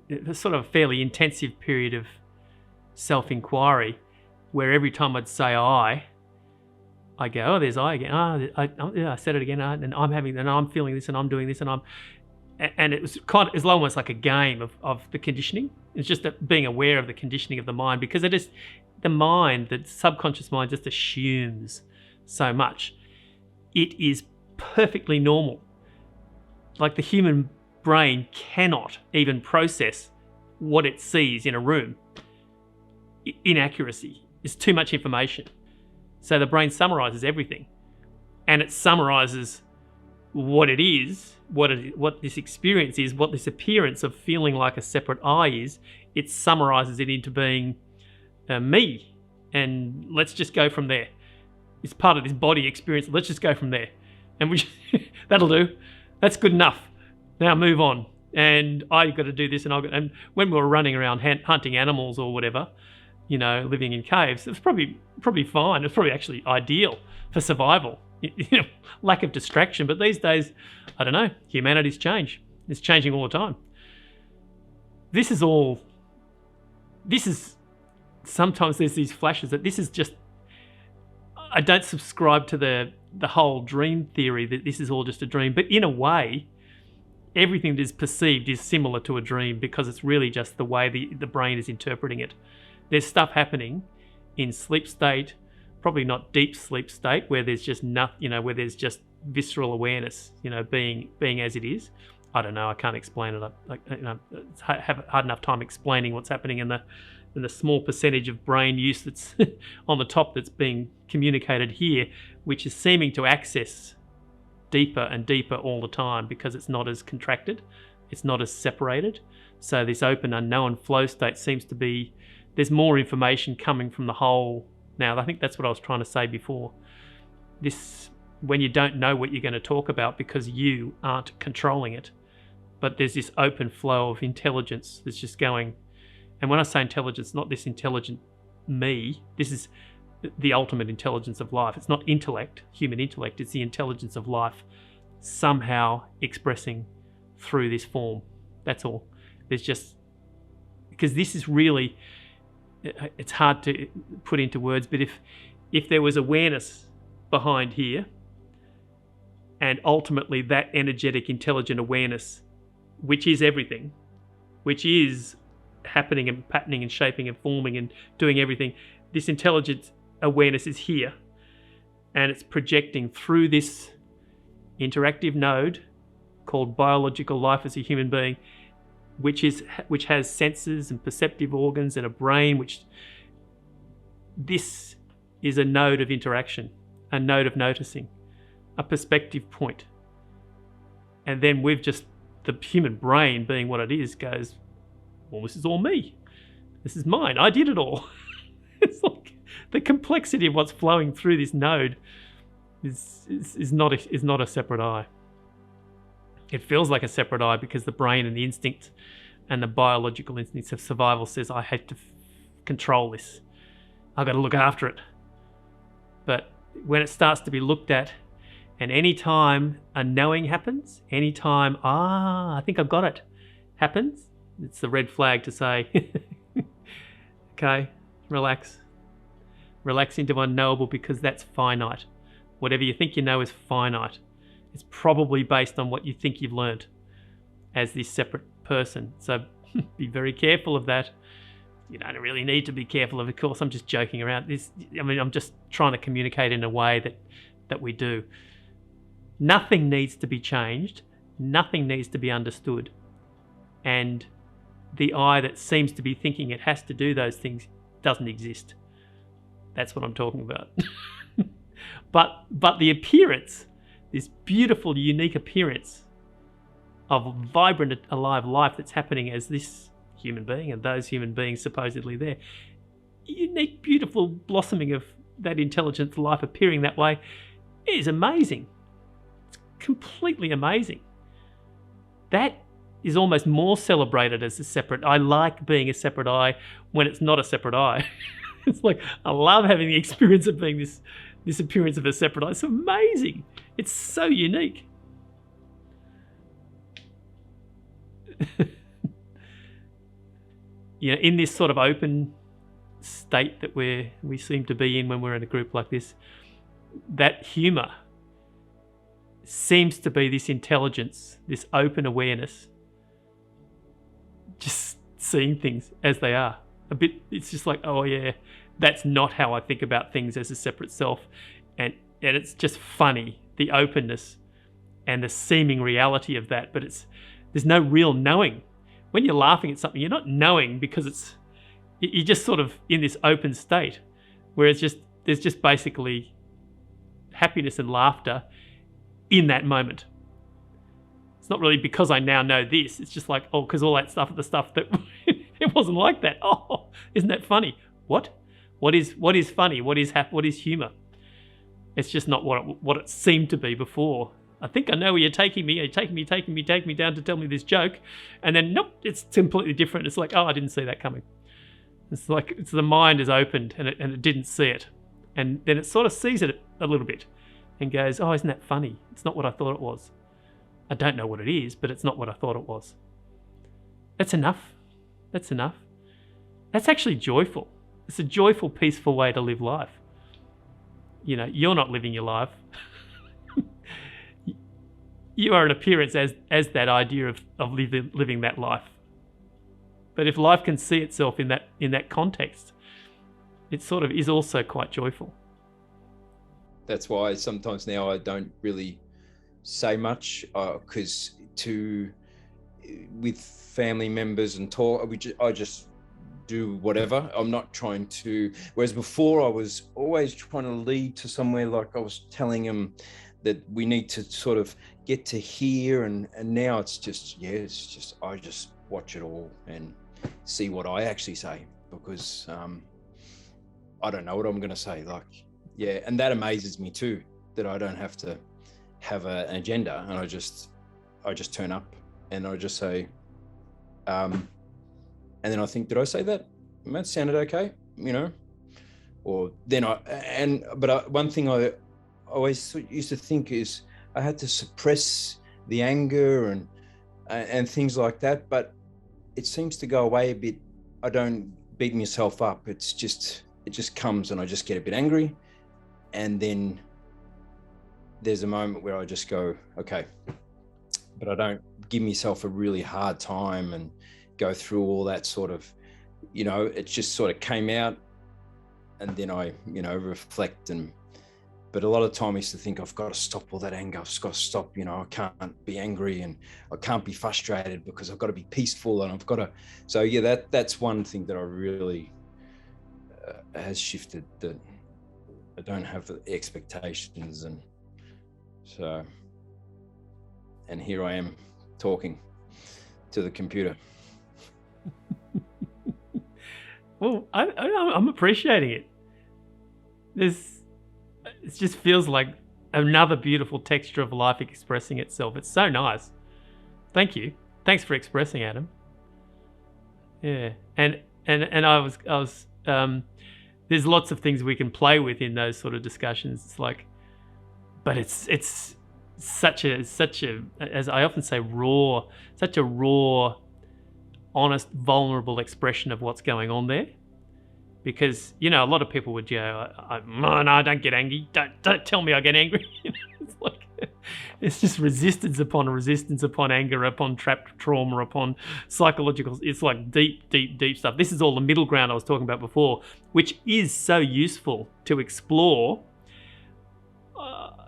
a sort of fairly intensive period of self-inquiry, where every time I'd say I go, oh, there's I again. I said it again, and I'm feeling this, and I'm doing this, and it was it's almost like a game of the conditioning. It's just that being aware of the conditioning of the mind, because the subconscious mind just assumes so much. It is perfectly normal. Like the human brain cannot even process what it sees in a room. Inaccuracy is too much information. So the brain summarizes everything, and it summarizes what it is, what this experience is, what this appearance of feeling like a separate I is. It summarizes it into being me, and let's just go from there. It's part of this body experience. Let's just go from there, and that'll do. That's good enough. Now move on. And I got to do this, and when we were running around hunting animals or whatever, living in caves, it was probably fine. It was probably actually ideal for survival. Lack of distraction. But these days, I don't know, humanity's changed. It's changing all the time. Sometimes there's these flashes that this is just, I don't subscribe to the whole dream theory that this is all just a dream, but in a way, everything that is perceived is similar to a dream, because it's really just the way the brain is interpreting it. There's stuff happening in sleep state, probably not deep sleep state, where there's just where there's just visceral awareness, being as it is. I don't know. I can't explain it. It's have hard enough time explaining what's happening in the small percentage of brain use that's on the top that's being communicated here, which is seeming to access deeper and deeper all the time, because it's not as contracted, it's not as separated. So this open, unknown flow state seems to be, there's more information coming from the whole. Now, I think that's what I was trying to say before. When you don't know what you're going to talk about because you aren't controlling it, but there's this open flow of intelligence that's just going. And when I say intelligence, not this intelligent me, this is the ultimate intelligence of life. It's not intellect, human intellect, it's the intelligence of life somehow expressing through this form. That's all. Because this is really, it's hard to put into words, but if there was awareness behind here, and ultimately that energetic, intelligent awareness, which is everything, which is happening and patterning and shaping and forming and doing everything, this intelligent awareness is here, and it's projecting through this interactive node called biological life as a human being, which has senses and perceptive organs and a brain, this is a node of interaction, a node of noticing, a perspective point. And then the human brain, being what it is, goes, well, this is all me. This is mine. I did it all. It's like the complexity of what's flowing through this node is not a separate I. It feels like a separate I because the brain and the instinct and the biological instincts of survival says, I have to control this. I've got to look after it. But when it starts to be looked at, and any time a knowing happens, any time, I think I've got it, happens, it's the red flag to say, okay, relax. Relax into unknowable, because that's finite. Whatever you think you know is finite. It's probably based on what you think you've learned as this separate person. So be very careful of that. You don't really need to be careful of course. I'm just joking around. I'm just trying to communicate in a way that we do. Nothing needs to be changed. Nothing needs to be understood. And the I that seems to be thinking it has to do those things doesn't exist. That's what I'm talking about. But the appearance, this beautiful, unique appearance of vibrant, alive life that's happening as this human being and those human beings supposedly there, unique, beautiful blossoming of that intelligent life appearing that way is amazing. It's completely amazing. That is almost more celebrated as a separate. I like being a separate I when it's not a separate I. It's like, I love having the experience of being this appearance of a separate I. It's amazing. It's so unique. in this sort of open state that we seem to be in when we're in a group like this, that humor seems to be this intelligence, this open awareness, just seeing things as they are. A bit, it's just like, oh yeah, that's not how I think about things as a separate self. And it's just funny, the openness and the seeming reality of that, but there's no real knowing. When you're laughing at something, you're not knowing because you're just sort of in this open state, whereas there's just basically happiness and laughter in that moment. It's not really because I now know this. It's just like, oh, because all that stuff, the stuff that it wasn't like that. Oh, isn't that funny? What? What is funny? What is humor? It's just not what it seemed to be before. I think I know where you're taking me. You're taking me down to tell me this joke, and then nope, it's completely different. It's like, oh, I didn't see that coming. It's like the mind is opened and it didn't see it, and then it sort of sees it a little bit, and goes, oh, isn't that funny? It's not what I thought it was. I don't know what it is, but it's not what I thought it was. That's enough. That's enough. That's actually joyful. It's a joyful, peaceful way to live life. You're not living your life. You are an appearance as that idea of living that life. But if life can see itself in that context, it sort of is also quite joyful. That's why sometimes now I don't really say much, because with family members and talk, I just do whatever. I'm not trying to, whereas before I was always trying to lead to somewhere, like I was telling them that we need to sort of get to here, and now it's just I just watch it all and see what I actually say, because I don't know what I'm going to say. And that amazes me too, that I don't have to have an agenda, and I just turn up and I just say, and then I think, did I say that? That sounded okay, or then one thing I always used to think is I had to suppress the anger and things like that, but it seems to go away a bit. I don't beat myself up. It just comes, and I just get a bit angry, and then there's a moment where I just go, okay, but I don't give myself a really hard time and go through all that sort of, it just sort of came out, and then I, reflect. But a lot of time I used to think, I've got to stop all that anger. I've just got to stop, I can't be angry and I can't be frustrated, because I've got to be peaceful, and I've got to. So yeah, that's one thing that I really has shifted, that I don't have the expectations, and so, and here I am talking to the computer. Well, I'm appreciating it. It just feels like another beautiful texture of life expressing itself. It's so nice. Thank you. Thanks for expressing, Adam. Yeah, and I was there's lots of things we can play with in those sort of discussions. It's like, but it's such a, as I often say, such a raw, honest, vulnerable expression of what's going on there. Because, a lot of people would go, no, don't get angry. Don't tell me I get angry. It's like, it's just resistance upon anger, upon trapped trauma, upon psychological. It's like deep, deep, deep stuff. This is all the middle ground I was talking about before, which is so useful to explore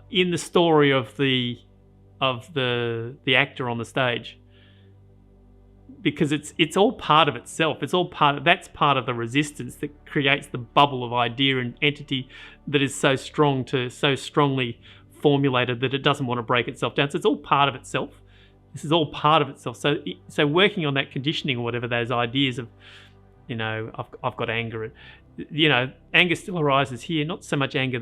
in the story of the actor on the stage. Because it's all part of itself. That's part of the resistance that creates the bubble of idea and entity that is so strongly formulated that it doesn't want to break itself down. So it's all part of itself. This is all part of itself. So working on that conditioning or whatever, those ideas of, I've got anger. Anger still arises here. Not so much anger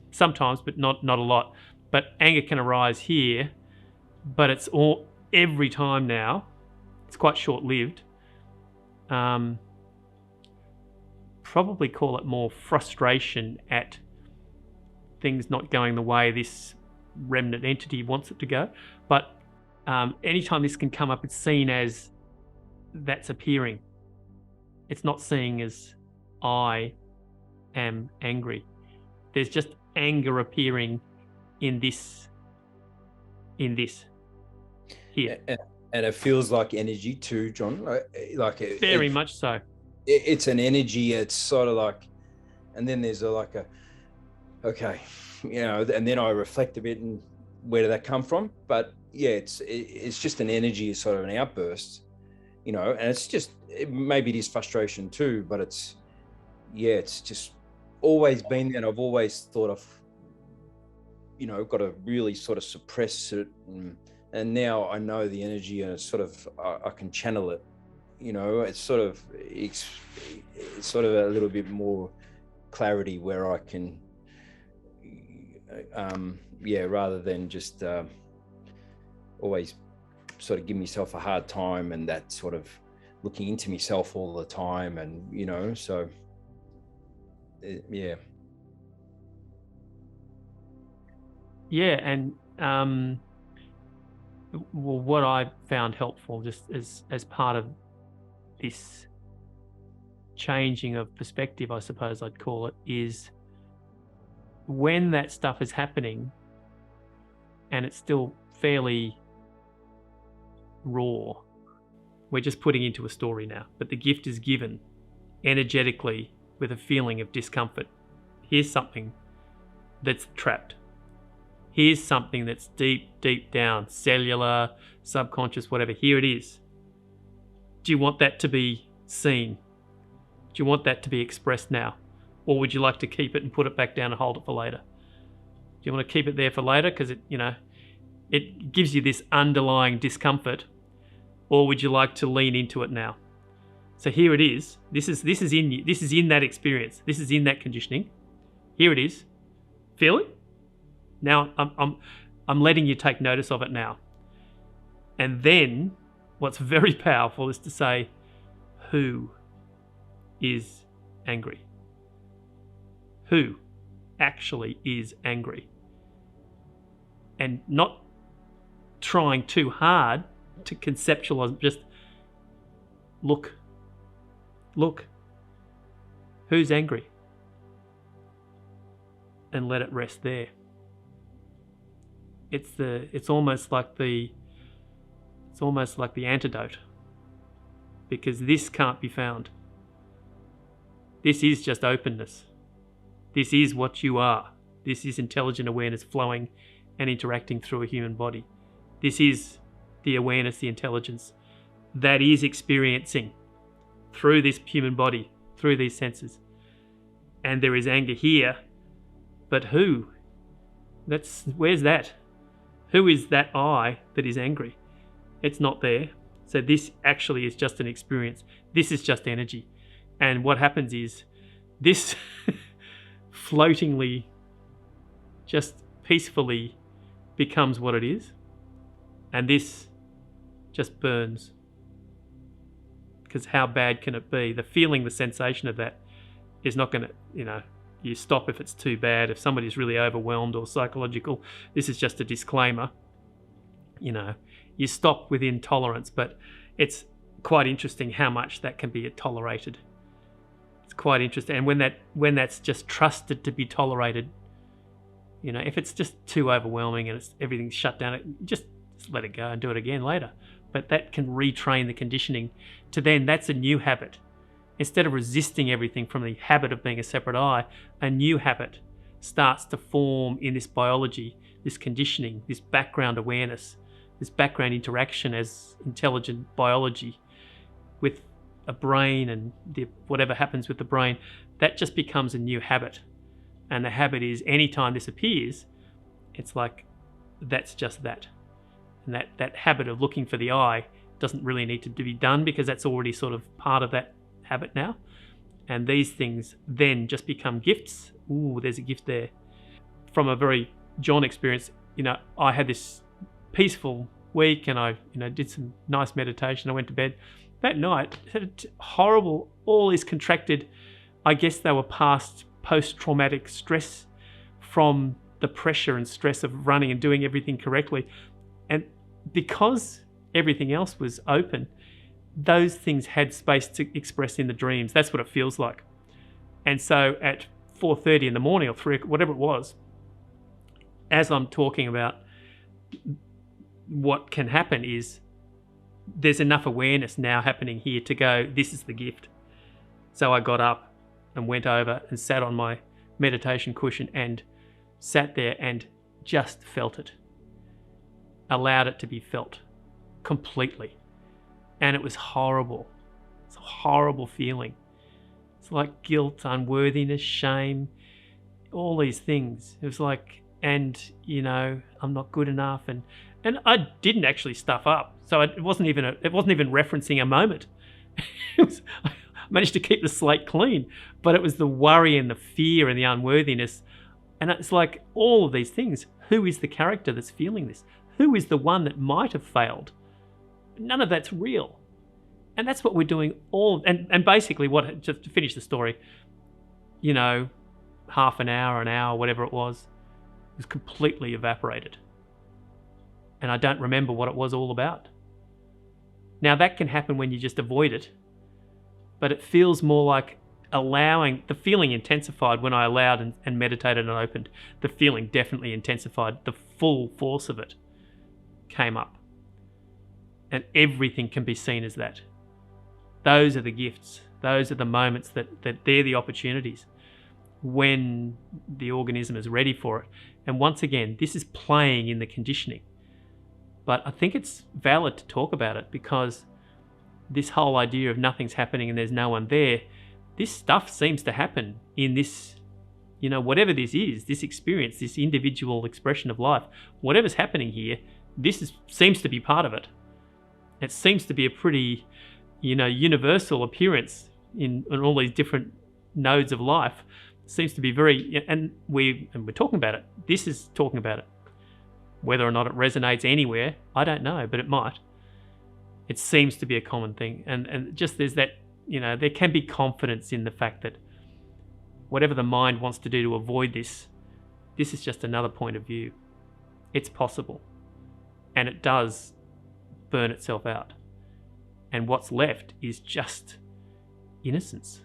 sometimes, but not a lot. But anger can arise here, but it's all every time now. It's quite short-lived. Probably call it more frustration at things not going the way this remnant entity wants it to go. But anytime this can come up, it's seen as that's appearing. It's not seeing as I am angry. There's just anger appearing in this here. And it feels like energy too, John. Like Very much so. It's an energy. It's sort of like, and then there's okay, and then I reflect a bit, and where did that come from? But yeah, it's just an energy, it's sort of an outburst, and it's just, maybe it is frustration too, but it's just always been there, and I've always thought I've got to really sort of suppress it, and now I know the energy, and it's sort of, I can channel it, it's sort of a little bit more clarity where I can, rather than just always sort of give myself a hard time, and that sort of looking into myself all the time, and so and well, what I found helpful, just as part of this changing of perspective, I suppose I'd call it, is when that stuff is happening and it's still fairly raw, we're just putting into a story now, but the gift is given energetically with a feeling of discomfort. Here's something that's trapped. Here's something that's deep, deep down, cellular, subconscious, whatever. Here it is. Do you want that to be seen? Do you want that to be expressed now? Or would you like to keep it and put it back down and hold it for later? Do you want to keep it there for later because it gives you this underlying discomfort? Or would you like to lean into it now? So here it is. This is in you. This is in that experience. This is in that conditioning. Here it is. Feel it? Now I'm letting you take notice of it now. And then what's very powerful is to say, who is angry? Who actually is angry? And not trying too hard to conceptualize, just look. Who's angry? And let it rest there. It's almost like the antidote, because this can't be found. This is just openness. This is what you are. This is intelligent awareness flowing and interacting through a human body. This is the awareness, the intelligence that is experiencing through this human body, through these senses. And there is anger here, but who? Where's that? Who is that I that is angry? It's not there. So this actually is just an experience. This is just energy. And what happens is this floatingly, just peacefully becomes what it is. And this just burns. Because how bad can it be? The feeling, the sensation of that is not going to, you stop if it's too bad. If somebody's really overwhelmed or psychological, this is just a disclaimer. You stop within tolerance, but it's quite interesting how much that can be tolerated. It's quite interesting. And when that's just trusted to be tolerated, if it's just too overwhelming and everything's shut down, just let it go and do it again later. But that can retrain the conditioning to then, that's a new habit. Instead of resisting everything from the habit of being a separate I, a new habit starts to form in this biology, this conditioning, this background awareness, this background interaction as intelligent biology with a brain and whatever happens with the brain. That just becomes a new habit. And the habit is, anytime this appears, it's like, that's just that. And that habit of looking for the I doesn't really need to be done, because that's already sort of part of that habit now. And these things then just become gifts. Ooh, there's a gift there. From a very John experience, I had this peaceful week, and I did some nice meditation. I went to bed that night, had a horrible, all is contracted. I guess they were past post-traumatic stress from the pressure and stress of running and doing everything correctly. And because everything else was open, those things had space to express in the dreams. That's what it feels like. And so at 4:30 in the morning or 3, whatever it was, as I'm talking about what can happen is there's enough awareness now happening here to go, this is the gift. So I got up and went over and sat on my meditation cushion and sat there and just felt it. Allowed it to be felt completely. And it was horrible. It's a horrible feeling. It's like guilt, unworthiness, shame, all these things. It was like, and I'm not good enough, and I didn't actually stuff up. So it wasn't even referencing a moment. I managed to keep the slate clean, but it was the worry and the fear and the unworthiness. And it's like all of these things. Who is the character that's feeling this? Who is the one that might have failed? None of that's real. And that's what we're doing and basically just to finish the story, half an hour, whatever it was completely evaporated. And I don't remember what it was all about. Now that can happen when you just avoid it, but it feels more like allowing. The feeling intensified when I allowed and meditated and opened. The feeling definitely intensified. The full force of it came up. And everything can be seen as that. Those are the gifts. Those are the moments that they're the opportunities when the organism is ready for it. And once again, this is playing in the conditioning. But I think it's valid to talk about it because this whole idea of nothing's happening and there's no one there, this stuff seems to happen in this, whatever this is, this experience, this individual expression of life, whatever's happening here, seems to be part of it. It seems to be a pretty, universal appearance in all these different nodes of life. It seems to be very, and we're talking about it. This is talking about it. Whether or not it resonates anywhere, I don't know, but it might. It seems to be a common thing. And just there's that, there can be confidence in the fact that whatever the mind wants to do to avoid this is just another point of view. It's possible. And it does burn itself out. And what's left is just innocence.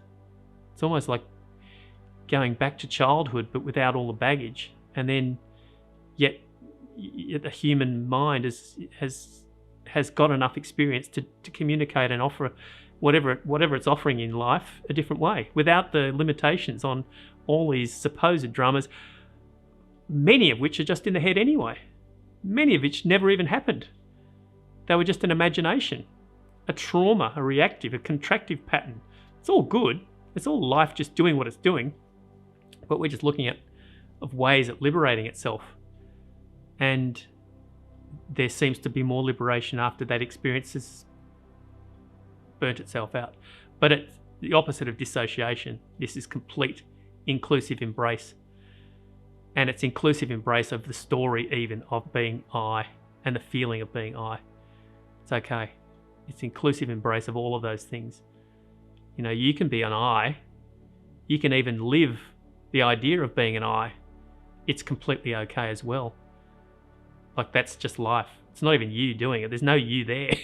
It's almost like going back to childhood, but without all the baggage. And then, yet the human mind has got enough experience to communicate and offer whatever it's offering in life a different way, without the limitations on all these supposed dramas, many of which are just in the head anyway. Many of which never even happened. They were just an imagination, a trauma, a reactive, a contractive pattern. It's all good. It's all life just doing what it's doing. But we're just looking at ways of liberating itself. And there seems to be more liberation after that experience has burnt itself out. But it's the opposite of dissociation. This is complete inclusive embrace. And it's inclusive embrace of the story even of being I and the feeling of being I. It's okay. It's inclusive embrace of all of those things. You can be an I. You can even live the idea of being an I. It's completely okay as well. Like that's just life. It's not even you doing it. There's no you there.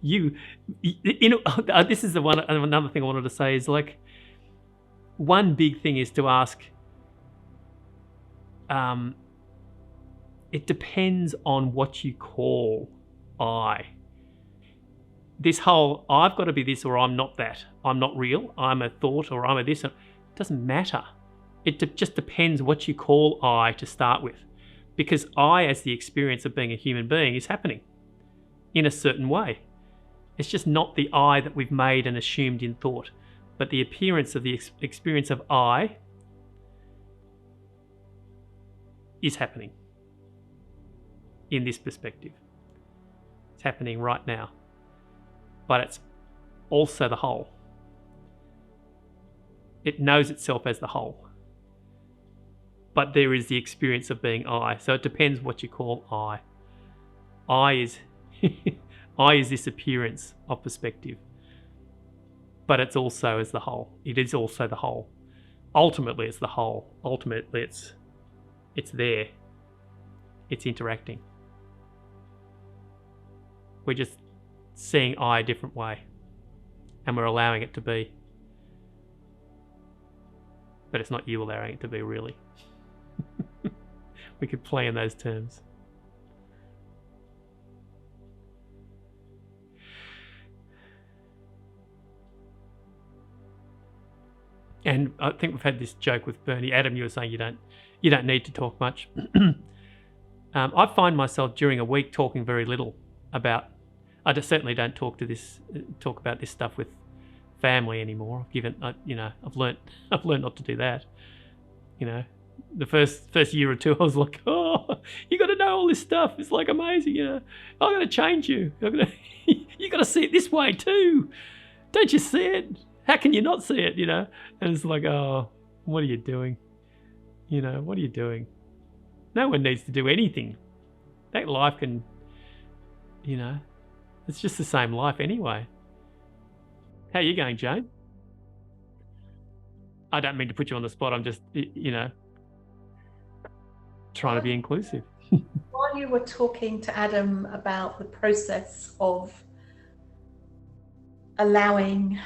This is another thing I wanted to say is like, one big thing is to ask, it depends on what you call I. This whole, I've got to be this or I'm not that. I'm not real. I'm a thought or I'm a this. It doesn't matter. It just depends what you call I to start with. Because I, as the experience of being a human being, is happening in a certain way. It's just not the I that we've made and assumed in thought, but the appearance of the experience of I is happening in this perspective. It's happening right now. But it's also the whole. It knows itself as the whole. But there is the experience of being I. So it depends what you call I. I is I is this appearance of perspective. But it's also as the whole. It is also the whole. Ultimately, it's the whole. Ultimately, it's there. It's interacting. We're just seeing I a different way, and we're allowing it to be. But it's not you allowing it to be, really. We could play in those terms. And I think we've had this joke with Bernie. Adam, you were saying you don't need to talk much. I find myself during a week talking very little about. I just certainly don't talk about this stuff with family anymore. I've learnt not to do that. The first year or two, I was like, oh, you got to know all this stuff. It's like amazing. I'm going to change you. You got to see it this way too. Don't you see it? How can you not see it? And it's like, oh, what are you doing? What are you doing? No one needs to do anything. That life can, it's just the same life anyway. How are you going, Jane? I don't mean to put you on the spot. I'm just, trying to be inclusive. While you were talking to Adam about the process of allowing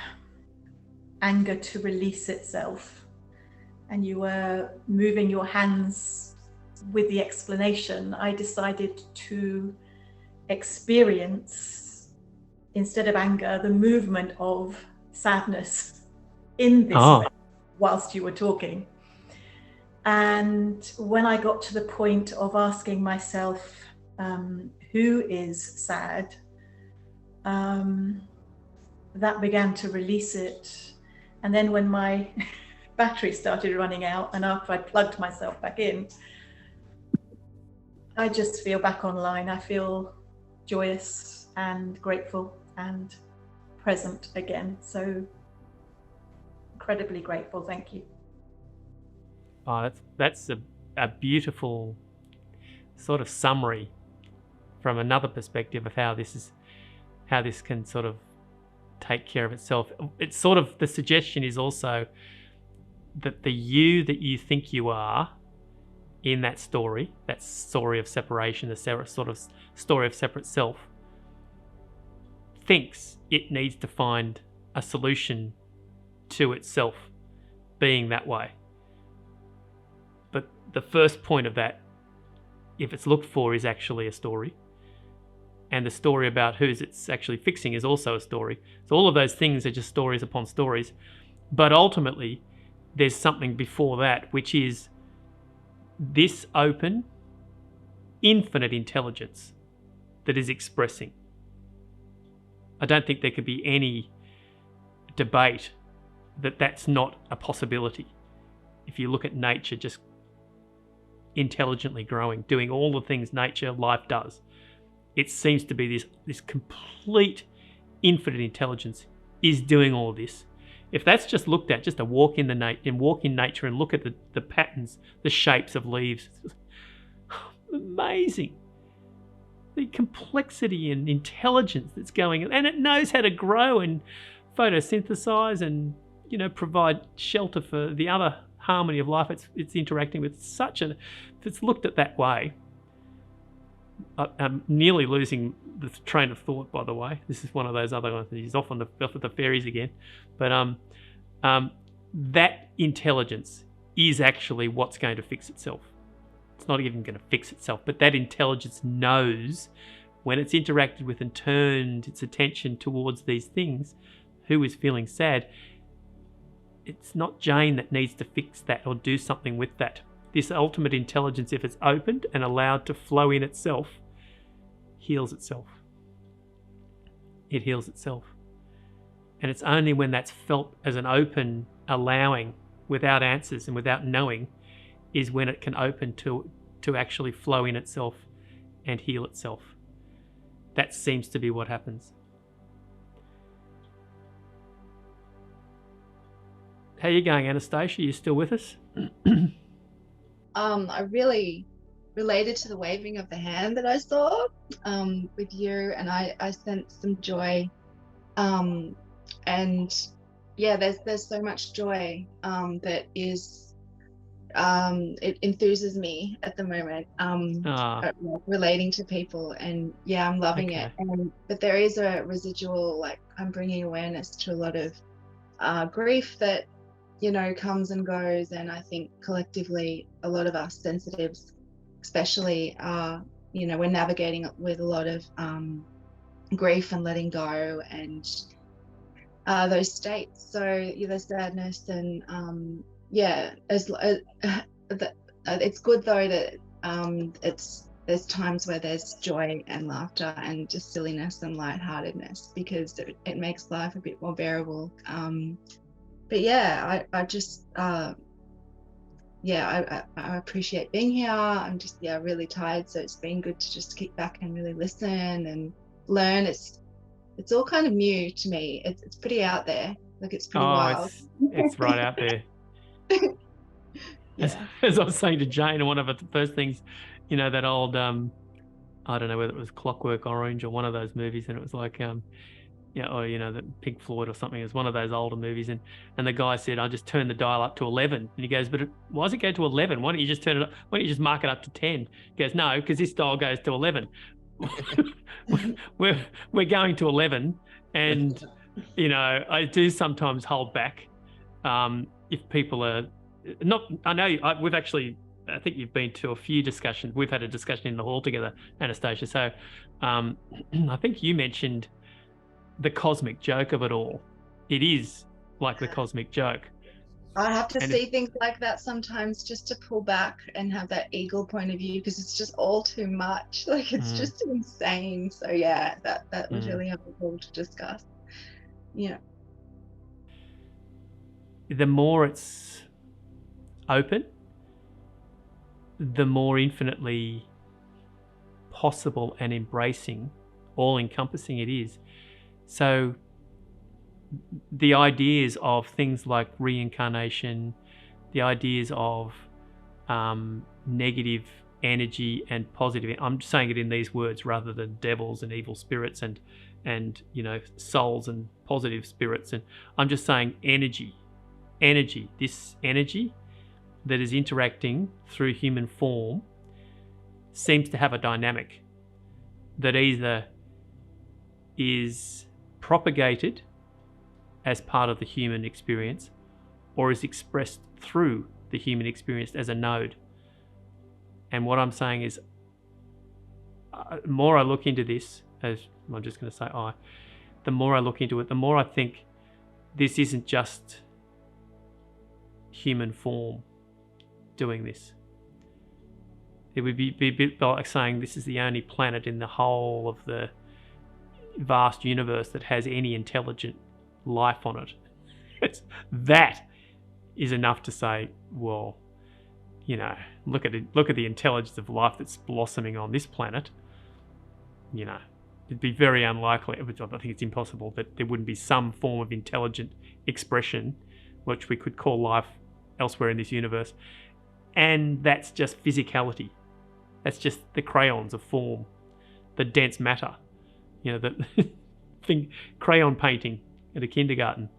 anger to release itself, and you were moving your hands with the explanation, I decided to experience, instead of anger, the movement of sadness in this way whilst you were talking. And when I got to the point of asking myself, who is sad, that began to release it. And then when my battery started running out, and after I plugged myself back in, I just feel back online. I feel joyous and grateful and present again. So incredibly grateful. Thank you. Oh, that's a beautiful sort of summary from another perspective of how this can sort of take care of itself. It's sort of, the suggestion is also that the you that you think you are in that story of separation, the sort of story of separate self, thinks it needs to find a solution to itself being that way. But the first point of that, if it's looked for, is actually a story. And the story about who it's actually fixing is also a story. So all of those things are just stories upon stories. But ultimately, there's something before that, which is this open, infinite intelligence that is expressing. I don't think there could be any debate that that's not a possibility. If you look at nature just intelligently growing, doing all the things nature, life does, it seems to be this complete infinite intelligence is doing all this. If that's just looked at, just a walk in nature and look at the patterns, the shapes of leaves, amazing. The complexity and intelligence that's going on, and it knows how to grow and photosynthesize and provide shelter for the other harmony of life it's interacting with. If it's looked at that way, I'm nearly losing the train of thought, by the way. This is one of those other ones. He's off with the fairies again. But that intelligence is actually what's going to fix itself. It's not even going to fix itself, but that intelligence knows when it's interacted with and turned its attention towards these things, who is feeling sad. It's not Jane that needs to fix that or do something with that. This ultimate intelligence, if it's opened and allowed to flow in itself, heals itself. It heals itself. And it's only when that's felt as an open allowing, without answers and without knowing, is when it can open to actually flow in itself and heal itself. That seems to be what happens. How are you going, Anastasia? You still with us? I really related to the waving of the hand that I saw with you, and I sensed some joy. And yeah, there's so much joy that is it enthuses me at the moment, relating to people, and yeah, I'm loving it. But there is a residual, like, I'm bringing awareness to a lot of grief that, you know, comes and goes, and I think collectively a lot of us sensitives especially are, you know, we're navigating with a lot of grief and letting go, and those states. So the sadness, and it's good though that there's times where there's joy and laughter and just silliness and lightheartedness, because it makes life a bit more bearable. But yeah, I just I appreciate being here. I'm just really tired, so it's been good to just kick back and really listen and learn. It's all kind of new to me. It's pretty out there. Like, it's pretty wild. It's right out there. As I was saying to Jane, one of the first things, you know, that old I don't know whether it was Clockwork Orange or one of those movies, and it was like or you know, the Pink Floyd or something. It was one of those older movies, and the guy said, "I just turned the dial up to 11," and he goes, "But why does it go to 11? Why don't you just turn it up? Why don't you just mark it up to 10?" He goes, "No, because this dial goes to 11." we're going to 11, and you know, I do sometimes hold back if people are not. I know we've actually, I think you've been to a few discussions. We've had a discussion in the hall together, Anastasia. So I think you mentioned the cosmic joke of it all. It is like the cosmic joke. I have to see things like that sometimes, just to pull back and have that eagle point of view, because it's just all too much. Like, it's just insane. So yeah, that was really helpful to discuss. Yeah. The more it's open, the more infinitely possible and embracing, all-encompassing it is. So the ideas of things like reincarnation, the ideas of negative energy and positive, I'm saying it in these words rather than devils and evil spirits and you know, souls and positive spirits, and I'm just saying energy, this energy that is interacting through human form seems to have a dynamic that either is propagated as part of the human experience or is expressed through the human experience as a node. And what I'm saying is, the more I look into this, as I'm just going to say the more I look into it, the more I think this isn't just human form doing this. It would be a bit like saying this is the only planet in the whole of the vast universe that has any intelligent life on it. That is enough to say, well, you know, look at the intelligence of life that's blossoming on this planet. You know, it'd be very unlikely, I think it's impossible, that there wouldn't be some form of intelligent expression which we could call life elsewhere in this universe. And that's just physicality. That's just the crayons of form, the dense matter. You know, the crayon painting at a kindergarten.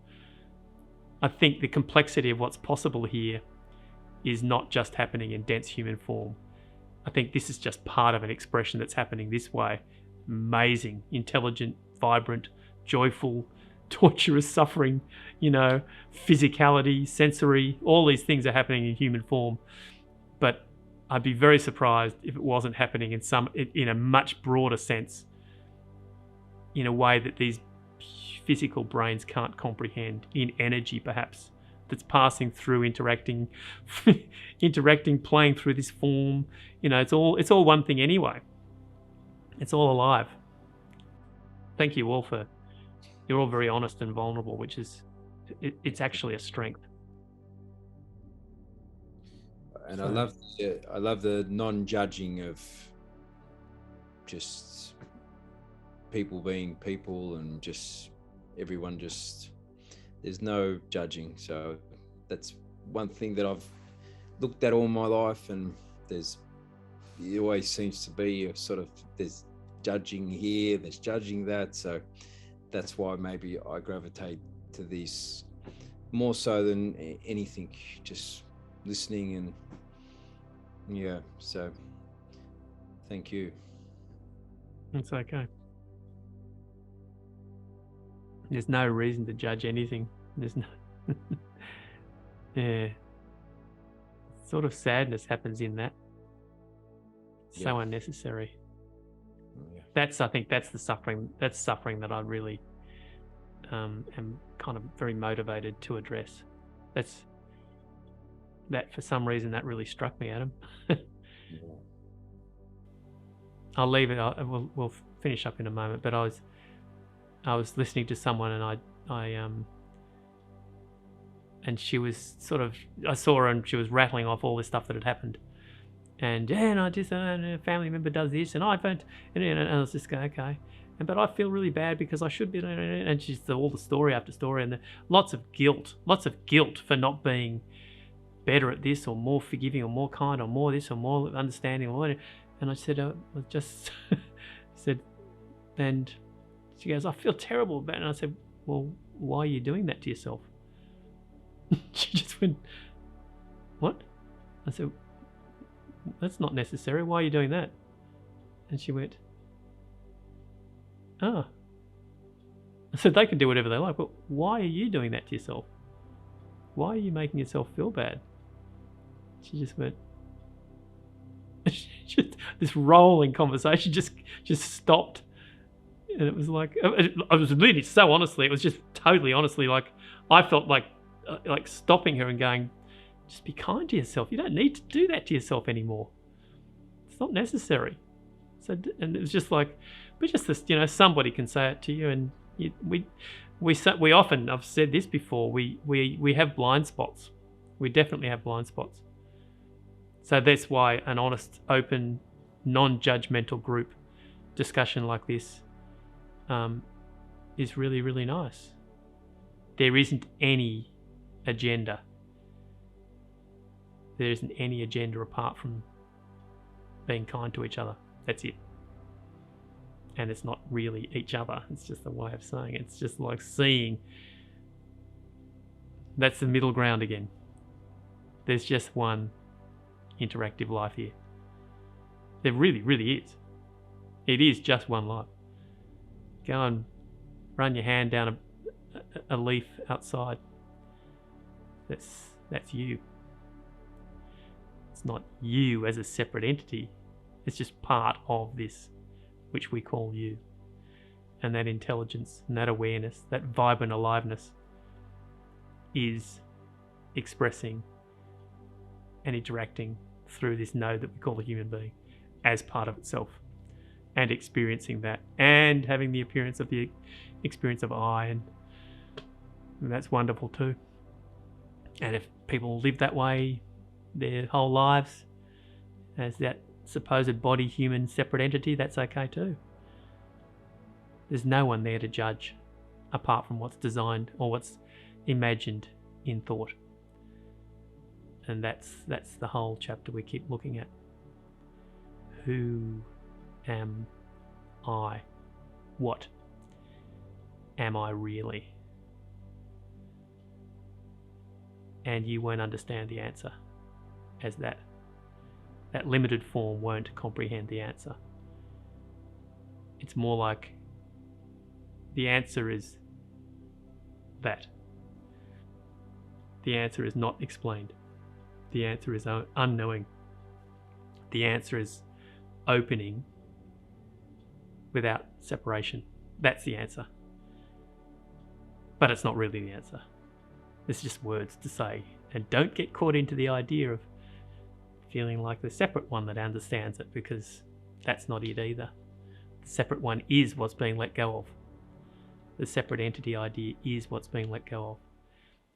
I think the complexity of what's possible here is not just happening in dense human form. I think this is just part of an expression that's happening this way. Amazing, intelligent, vibrant, joyful, torturous, suffering, you know, physicality, sensory, all these things are happening in human form. But I'd be very surprised if it wasn't happening in a much broader sense, in a way that these physical brains can't comprehend, in energy perhaps, that's passing through, interacting, playing through this form. You know, it's all one thing anyway. It's all alive. Thank you all you're all very honest and vulnerable, which is, it's actually a strength. And I love the non-judging of just people being people, and just everyone, just there's no judging. So that's one thing that I've looked at all my life, and it always seems to be a sort of, there's judging here, there's judging that. So that's why maybe I gravitate to these more so than anything, just listening, and yeah, so thank you. It's okay. There's no reason to judge anything. There's no yeah. Sort of sadness happens in that. So unnecessary. Yeah. I think that's the suffering. That's suffering that I really am kind of very motivated to address. That for some reason that really struck me, Adam. Yeah. I'll leave it. We'll finish up in a moment. But I was listening to someone, and and she was I saw her, and she was rattling off all this stuff that had happened. And I just a family member does this, and I don't, and I was just going, okay, but I feel really bad because I should be, and she's all the story after story, and lots of guilt for not being better at this, or more forgiving, or more kind, or more this, or more understanding, or whatever. And I said, I just said, and she goes, I feel terrible about it. And I said, well, why are you doing that to yourself? She just went, what? I said, that's not necessary. Why are you doing that? And she went, I said, they can do whatever they like, but why are you doing that to yourself? Why are you making yourself feel bad? She just went, this rolling conversation just stopped. And it was like, I was really so honestly, it was just totally honestly, like, I felt like stopping her and going, just be kind to yourself. You don't need to do that to yourself anymore. It's not necessary. So, and it was just like, but just this, somebody can say it to you, and we often, I've said this before, we have blind spots. We definitely have blind spots. So that's why an honest, open, non-judgmental group discussion like this is really, really nice. There isn't any agenda. There isn't any agenda apart from being kind to each other. That's it. And it's not really each other. It's just a way of saying it. It's just like seeing. That's the middle ground again. There's just one interactive life here. There really, really is. It is just one life. Go and run your hand down a leaf outside. That's you. It's not you as a separate entity. It's just part of this, which we call you. And that intelligence and that awareness, that vibrant aliveness is expressing and interacting through this node that we call a human being as part of itself, and experiencing that, and having the appearance of the experience of I, and that's wonderful too. And if people live that way their whole lives as that supposed body, human, separate entity, that's okay too. There's no one there to judge apart from what's designed or what's imagined in thought. And that's the whole chapter we keep looking at. Who am I? What am I really? And you won't understand the answer, as that limited form won't comprehend the answer. It's more like the answer is that. The answer is not explained. The answer is unknowing. The answer is opening without separation. That's the answer. But it's not really the answer. It's just words to say. And don't get caught into the idea of feeling like the separate one that understands it, because that's not it either. The separate one is what's being let go of. The separate entity idea is what's being let go of.